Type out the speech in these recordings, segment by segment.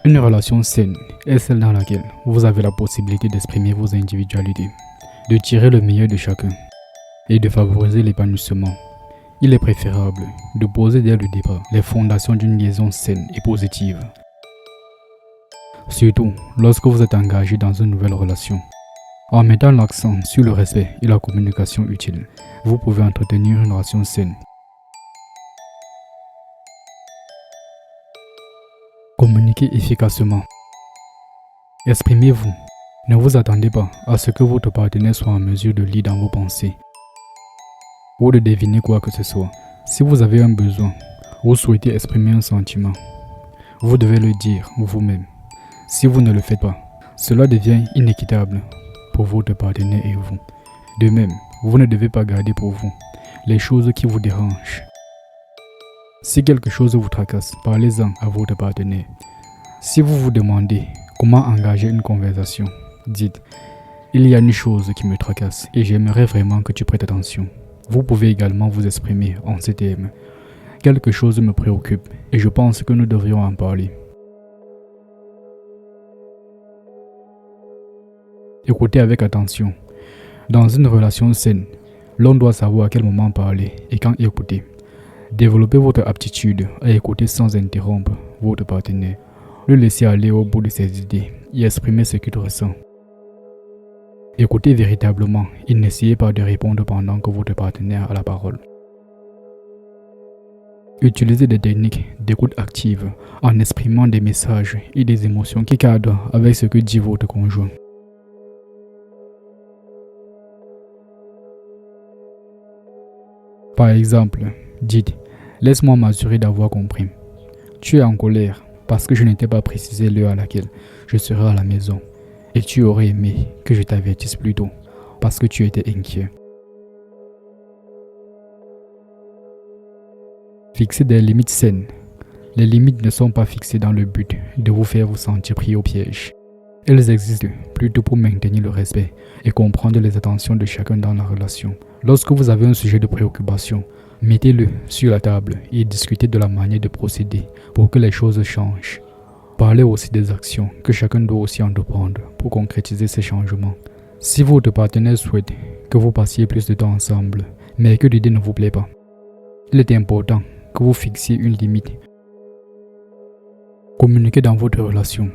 Une relation saine est celle dans laquelle vous avez la possibilité d'exprimer vos individualités, de tirer le meilleur de chacun et de favoriser l'épanouissement. Il est préférable de poser dès le départ les fondations d'une liaison saine et positive. Surtout lorsque vous êtes engagé dans une nouvelle relation. En mettant l'accent sur le respect et la communication utile, vous pouvez entretenir une relation saine. Communiquez efficacement. Exprimez-vous. Ne vous attendez pas à ce que votre partenaire soit en mesure de lire dans vos pensées ou de deviner quoi que ce soit. Si vous avez un besoin ou souhaitez exprimer un sentiment, vous devez le dire vous-même. Si vous ne le faites pas, cela devient inéquitable pour votre partenaire et vous. De même, vous ne devez pas garder pour vous les choses qui vous dérangent. Si quelque chose vous tracasse, parlez-en à votre partenaire. Si vous vous demandez comment engager une conversation, dites « Il y a une chose qui me tracasse et j'aimerais vraiment que tu prêtes attention. » Vous pouvez également vous exprimer en ces termes. « Quelque chose me préoccupe et je pense que nous devrions en parler. » Écoutez avec attention. Dans une relation saine, l'on doit savoir à quel moment parler et quand écouter. Développez votre aptitude à écouter sans interrompre votre partenaire. Le laissez aller au bout de ses idées et exprimer ce qu'il ressent. Écoutez véritablement et n'essayez pas de répondre pendant que votre partenaire a la parole. Utilisez des techniques d'écoute active en exprimant des messages et des émotions qui cadrent avec ce que dit votre conjoint. Par exemple, dites « Laisse-moi m'assurer d'avoir compris. Tu es en colère parce que je n'étais pas précisé l'heure à laquelle je serai à la maison. Et tu aurais aimé que je t'avertisse plus tôt parce que tu étais inquiet. » Fixez des limites saines. Les limites ne sont pas fixées dans le but de vous faire vous sentir pris au piège. Elles existent plutôt pour maintenir le respect et comprendre les attentions de chacun dans la relation. Lorsque vous avez un sujet de préoccupation, mettez-le sur la table et discutez de la manière de procéder pour que les choses changent. Parlez aussi des actions que chacun doit aussi entreprendre pour concrétiser ces changements. Si votre partenaire souhaite que vous passiez plus de temps ensemble, mais que l'idée ne vous plaît pas, il est important que vous fixiez une limite. Communiquez dans votre relation.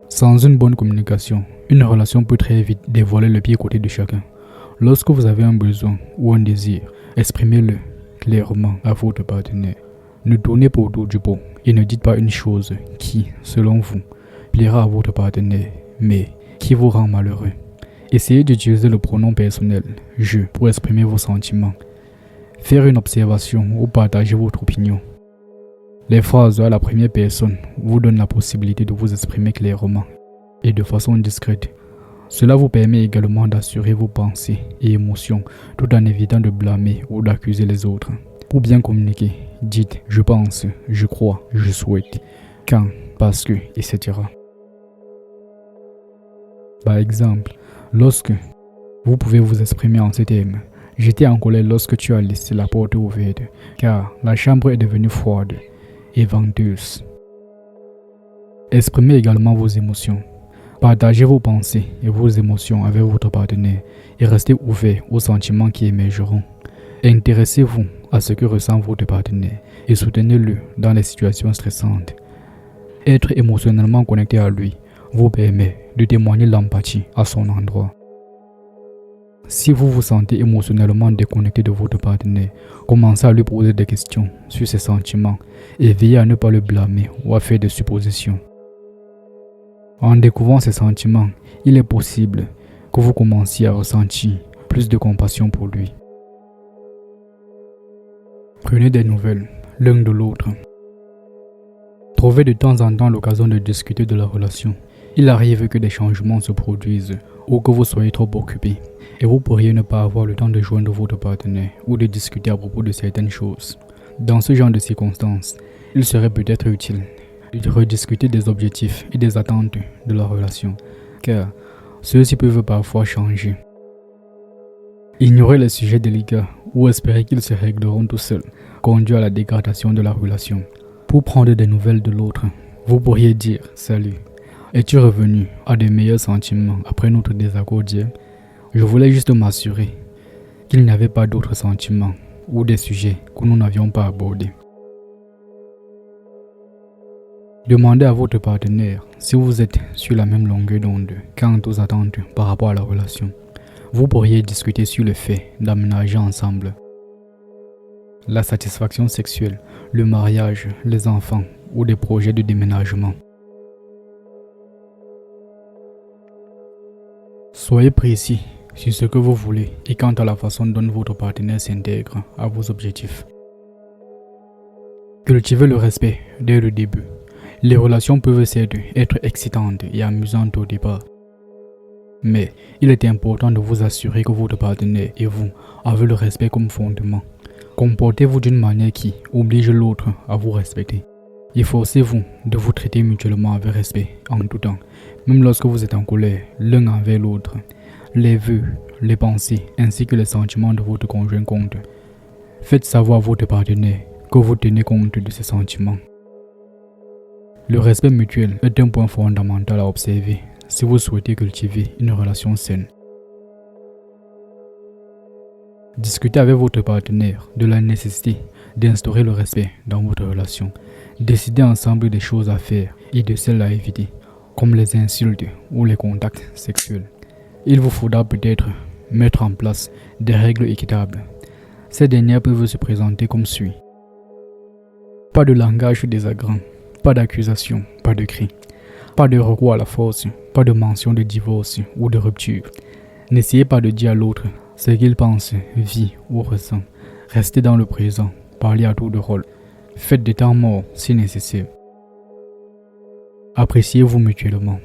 Sans une bonne communication, une relation peut très vite dévoiler le pire côté de chacun. Lorsque vous avez un besoin ou un désir, exprimez-le clairement à votre partenaire. Ne tournez pas autour du pot et ne dites pas une chose qui, selon vous, plaira à votre partenaire, mais qui vous rend malheureux. Essayez d'utiliser le pronom personnel « je » pour exprimer vos sentiments. Faire une observation ou partager votre opinion. Les phrases à la première personne vous donnent la possibilité de vous exprimer clairement et de façon discrète. Cela vous permet également d'assurer vos pensées et émotions tout en évitant de blâmer ou d'accuser les autres. Pour bien communiquer, dites « je pense »,« je crois »,« je souhaite »,« quand »,« parce que », etc. Par exemple, lorsque vous pouvez vous exprimer en ces termes « J'étais en colère lorsque tu as laissé la porte ouverte, car la chambre est devenue froide et venteuse. » Exprimez également vos émotions. Partagez vos pensées et vos émotions avec votre partenaire et restez ouvert aux sentiments qui émergeront. Intéressez-vous à ce que ressent votre partenaire et soutenez-le dans les situations stressantes. Être émotionnellement connecté à lui vous permet de témoigner l'empathie à son endroit. Si vous vous sentez émotionnellement déconnecté de votre partenaire, commencez à lui poser des questions sur ses sentiments et veillez à ne pas le blâmer ou à faire des suppositions. En découvrant ces sentiments, il est possible que vous commenciez à ressentir plus de compassion pour lui. Prenez des nouvelles l'un de l'autre. Trouvez de temps en temps l'occasion de discuter de la relation. Il arrive que des changements se produisent ou que vous soyez trop occupé et vous pourriez ne pas avoir le temps de joindre votre partenaire ou de discuter à propos de certaines choses. Dans ce genre de circonstances, il serait peut-être utile de rediscuter des objectifs et des attentes de la relation, car ceux-ci peuvent parfois changer. Ignorer les sujets délicats ou espérer qu'ils se régleront tout seuls conduit à la dégradation de la relation. Pour prendre des nouvelles de l'autre, Vous pourriez dire « Salut, es-tu revenu à de meilleurs sentiments après notre désaccord d'hier? Je voulais juste m'assurer qu'il n'y avait pas d'autres sentiments ou des sujets que nous n'avions pas abordés. » Demandez à votre partenaire si vous êtes sur la même longueur d'onde quant aux attentes par rapport à la relation. Vous pourriez discuter sur le fait d'aménager ensemble la satisfaction sexuelle, le mariage, les enfants ou des projets de déménagement. Soyez précis sur ce que vous voulez et quant à la façon dont votre partenaire s'intègre à vos objectifs. Cultivez le respect dès le début. Les relations peuvent certes être excitantes et amusantes au départ, mais il est important de vous assurer que votre partenaire et vous avez le respect comme fondement. Comportez-vous d'une manière qui oblige l'autre à vous respecter. Efforcez-vous de vous traiter mutuellement avec respect en tout temps, même lorsque vous êtes en colère l'un envers l'autre. Les vœux, les pensées ainsi que les sentiments de votre conjoint comptent. Faites savoir à votre partenaire que vous tenez compte de ses sentiments. Le respect mutuel est un point fondamental à observer si vous souhaitez cultiver une relation saine. Discutez avec votre partenaire de la nécessité d'instaurer le respect dans votre relation. Décidez ensemble des choses à faire et de celles à éviter, comme les insultes ou les contacts sexuels. Il vous faudra peut-être mettre en place des règles équitables. Ces dernières peuvent se présenter comme suit. Pas de langage désagrant, pas d'accusation, pas de cris, pas de recours à la force, pas de mention de divorce ou de rupture. N'essayez pas de dire à l'autre ce qu'il pense, vit ou ressent. Restez dans le présent, parlez à tour de rôle. Faites des temps morts si nécessaire. Appréciez-vous mutuellement.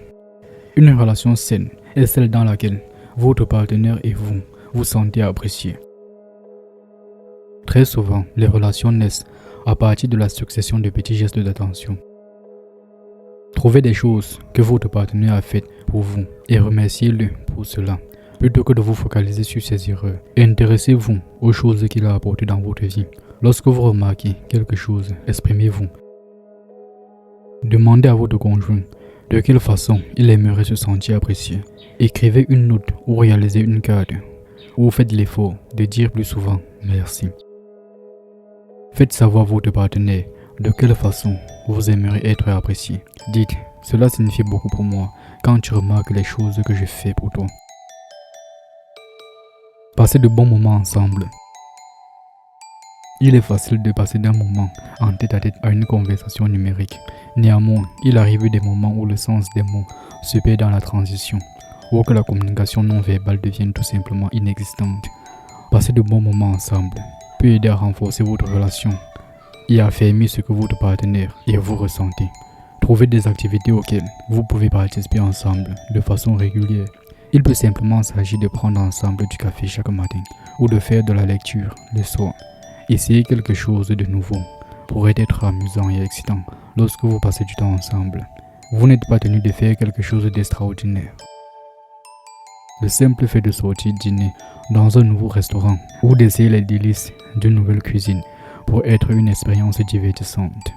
Une relation saine est celle dans laquelle votre partenaire et vous vous sentez appréciés. Très souvent, les relations naissent à partir de la succession de petits gestes d'attention. Trouvez des choses que votre partenaire a faites pour vous et remerciez-le pour cela. Plutôt que de vous focaliser sur ses erreurs, intéressez-vous aux choses qu'il a apportées dans votre vie. Lorsque vous remarquez quelque chose, exprimez-vous. Demandez à votre conjoint de quelle façon il aimerait se sentir apprécié. Écrivez une note ou réalisez une carte, ou faites l'effort de dire plus souvent merci. Faites savoir à votre partenaire de quelle façon vous aimeriez être apprécié. Dites, cela signifie beaucoup pour moi quand tu remarques les choses que je fais pour toi. Passez de bons moments ensemble. Il est facile de passer d'un moment en tête-à-tête à une conversation numérique. Néanmoins, il arrive des moments où le sens des mots se perd dans la transition, ou que la communication non verbale devienne tout simplement inexistante. Passer de bons moments ensemble peut aider à renforcer votre relation et à affirmer ce que votre partenaire et vous ressentez. Trouvez des activités auxquelles vous pouvez participer ensemble de façon régulière. Il peut simplement s'agir de prendre ensemble du café chaque matin ou de faire de la lecture le soir. Essayez quelque chose de nouveau pourrait être amusant et excitant lorsque vous passez du temps ensemble. Vous n'êtes pas tenu de faire quelque chose d'extraordinaire. Le simple fait de sortir dîner dans un nouveau restaurant ou d'essayer les délices d'une nouvelle cuisine pour être une expérience divertissante.